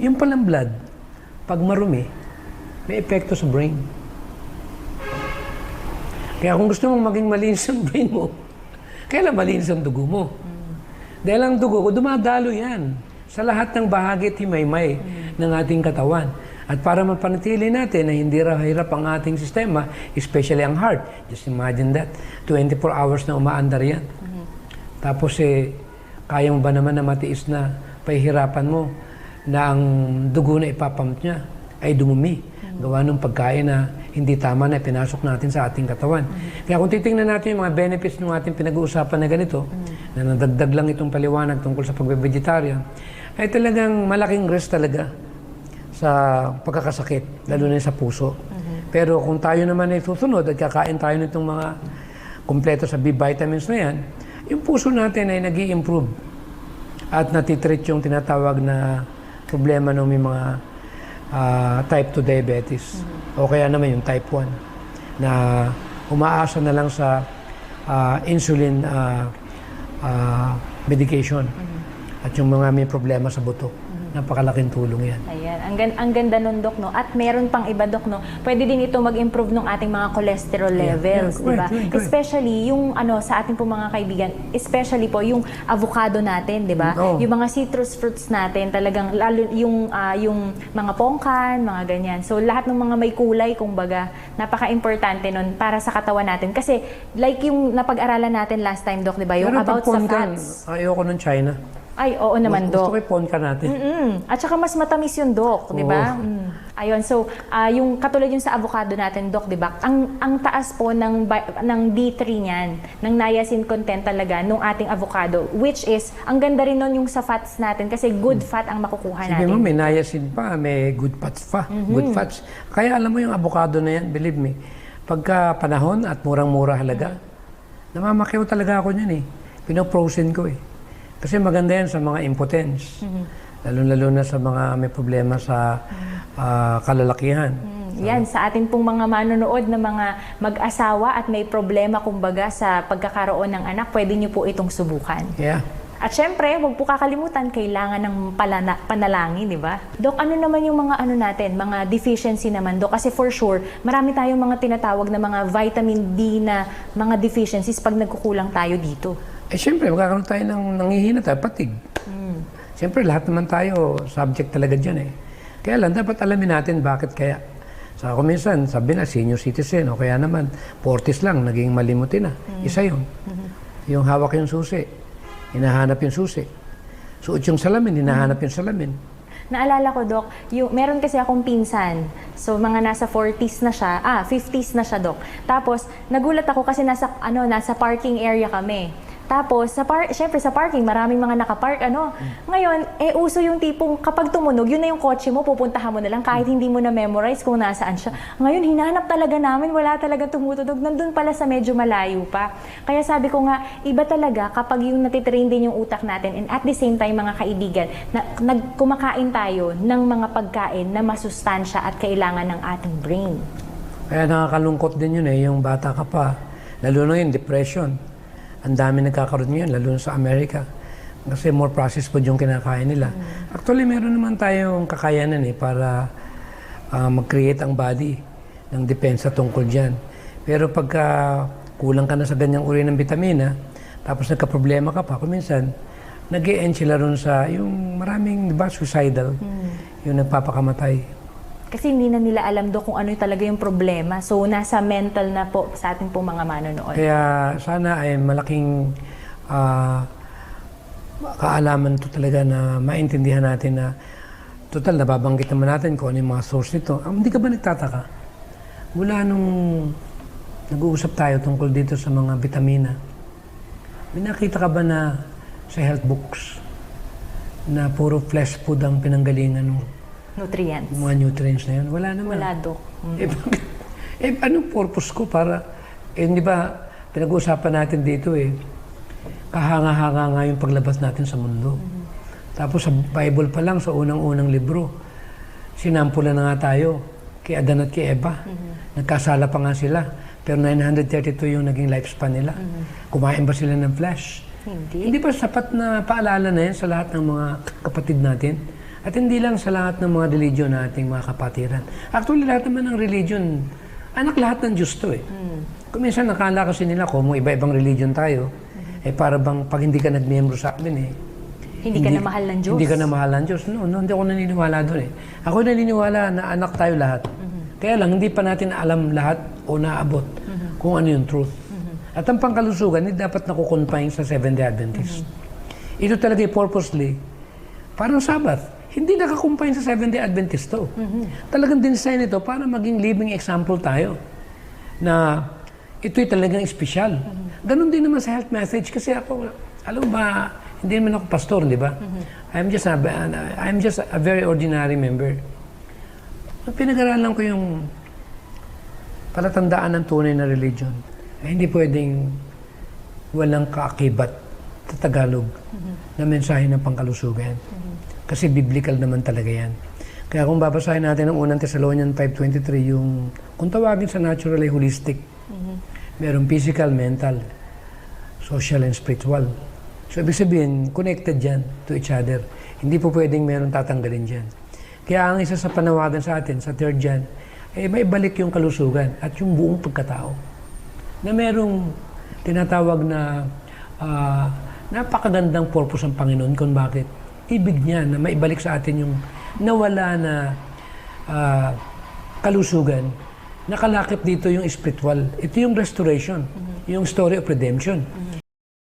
Yung palang blood, pag marumi, may epekto sa brain. Kaya kung gusto mong maging malinis ang brain mo, kailan malinis ang dugo mo? Dahil ang dugo ko, dumadalo yan sa lahat ng bahagi at himay-may ng ating katawan. At para mapanatili natin na hindi hirap ang ating sistema, especially ang heart, just imagine that, 24 hours na umaandar yan. Tapos kaya mo ba naman na matiis na pahihirapan mo na ang dugo na ipapump niya ay dumumi? Gawa ng pagkain na hindi tama na pinasok natin sa ating katawan. Kaya kung titingnan natin yung mga benefits ng ating pinag-uusapan na ganito, na nadagdag lang itong paliwanag tungkol sa pagbe-vegetarian, ay talagang malaking risk talaga sa pagkakasakit, lalo na sa puso. Pero kung tayo naman ay susunod at kakain tayo nitong mga kumpleto sa B vitamins na yan, yung puso natin ay nag-i-improve at natitreat yung tinatawag na problema ng may mga type 2 diabetes o kaya naman yung type 1 na umaasa na lang sa insulin medication at yung mga may problema sa buto. Napakalaking tulong yan. Ayan. Ang ganda nun, Dok, no? At meron pang iba, Dok, no? Pwede din ito mag-improve ng ating mga cholesterol levels, di ba? Especially yung sa ating po mga kaibigan, especially po yung avocado natin, di ba? Yung mga citrus fruits natin, talagang lalo yung mga pongkan, mga ganyan. So lahat ng mga may kulay, kumbaga, napaka-importante nun para sa katawan natin. Kasi like yung napag-aralan natin last time, Dok, di ba? Yung about sa fats. Ayoko ng China. Ay, oo naman, Dok. Gusto ko i-pon ka natin. At saka mas matamis yung, Dok, di ba? Ayun, so yung katulad yung sa avocado natin, Dok, di ba? Ang taas po ng D3 niyan, ng niacin content talaga nung ating avocado, which is ang ganda rin nun yung sa fats natin kasi good fat ang makukuha natin. Sige mo, may niacin pa, may good fats pa. Good fats. Kaya alam mo yung avocado na yan, believe me, pagka panahon at murang-mura halaga, namamakiw talaga ako niyan eh. Pinoprosen ko eh. Kasi maganda yan sa mga impotence. Lalo-lalo na sa mga may problema sa kalalakihan. Yan, sa ating pong mga manonood na mga mag-asawa at may problema kumbaga sa pagkakaroon ng anak, pwede nyo po itong subukan. Yeah. At syempre, huwag po kakalimutan, kailangan ng panalangin, di ba? Dok, ano naman yung mga natin, mga deficiency naman, Dok? Kasi for sure, marami tayong mga tinatawag na mga vitamin D na mga deficiencies pag nagkukulang tayo dito. Siyempre, magkakaroon tayo nanghihina tayo, patig. Siyempre, lahat naman tayo subject talaga dyan eh. Kaya lang, dapat alamin natin bakit kaya. Sa ako minsan, sabi na, senior citizen, o kaya naman, 40s lang, naging malimutin na. Isa yun. Yung hawak yung susi, hinahanap yung susi. Suot yung salamin, hinahanap yung salamin. Naalala ko, Dok, meron kasi akong pinsan. So, mga nasa 40s na siya, 50s na siya, Dok. Tapos, nagulat ako kasi nasa parking area kami. Tapos, syempre sa parking, maraming mga nakapark, Ngayon, uso yung tipong kapag tumunog, yun na yung kotse mo, pupuntahan mo na lang kahit hindi mo na memorize kung nasaan siya. Ngayon, hinanap talaga namin, wala talaga tumutunog. Nandun pala sa medyo malayo pa. Kaya sabi ko nga, iba talaga kapag yung natitrain din yung utak natin and at the same time, mga kaibigan, kumakain tayo ng mga pagkain na masustansya at kailangan ng ating brain. Kaya nakakalungkot din yun yung bata ka pa. Lalo na yung depression. Ang dami nagkakaroon ngayon, lalo sa Amerika. Kasi more processed food yung kinakain nila. Actually, meron naman tayong kakayanan para mag-create ang body ng depensa tungkol dyan. Pero pagka kulang ka na sa ganyang uri ng vitamina, tapos nagka-problema ka pa, kung minsan, nag-e-end sila ron sa yung maraming, di ba, suicidal, yung nagpapakamatay. Kasi hindi na nila alam, Dok, kung ano talaga yung problema. So, nasa mental na po sa ating po mga manonood. Kaya sana ay malaking kaalaman to talaga na maintindihan natin na total, nababanggit naman natin kung ano yung mga source nito. Hindi ka ba nagtataka? Mula nung nag-uusap tayo tungkol dito sa mga vitamina, may nakita ka ba na sa health books na puro flesh food ang pinanggalingan ng nutrients. Mga nutrients na yun? Wala naman. Wala, Dok. Anong purpose ko para, di ba, pinag-uusapan natin dito kahanga-hanga nga yung paglabas natin sa mundo. Tapos sa Bible pa lang, sa unang-unang libro, sinampula na nga tayo kay Adan at kay Eva. Nagkasala pa nga sila. Pero 932 yung naging lifespan nila. Kumain ba sila ng flesh? Hindi ba sapat na paalala na yan sa lahat ng mga kapatid natin At hindi lang sa lahat ng mga religion nating mga kapatiran. Actually, lahat naman ng religion, anak lahat ng Diyos to eh. Kung minsan nakala kasi nila kung iba-ibang religion tayo, para bang pag hindi ka nagmiyembro sa amin Hindi ka na mahal ng Diyos. Hindi ka na mahal ng Diyos. No, hindi ako naniniwala doon eh. Ako naniniwala na anak tayo lahat. Kaya lang, hindi pa natin alam lahat o naabot kung ano yung truth. At ang pangkalusugan, hindi dapat nakukonfine sa Seventh-day Adventist. Ito talaga purposely, parang Sabbath. Hindi nakakumpine sa Seventh-day Adventist to. Talagang design ito para maging living example tayo na ito'y talagang espesyal. Ganon din naman sa health message kasi ako, alam ba, hindi naman ako pastor, di ba? I'm just a very ordinary member. Pinag-aralan ko yung palatandaan ng tunay na religion. Hindi pwedeng walang kaakibat sa Tagalog na mensahe ng pangkalusugan. Kasi biblical naman talaga yan. Kaya kung babasahin natin ang unang Thessalonians 5:23, yung kung tawagin sa natural ay holistic. Merong physical, mental, social, and spiritual. So, ibig sabihin, connected yan to each other. Hindi po pwedeng meron tatanggalin dyan. Kaya ang isa sa panawagan sa atin, sa 3rd John, may balik yung kalusugan at yung buong pagkatao. Na merong tinatawag na napakagandang purpose ng Panginoon kung bakit. Ibig niya na maibalik sa atin yung nawala na kalusugan. Nakalakip dito yung spiritual. Ito yung restoration, yung story of redemption.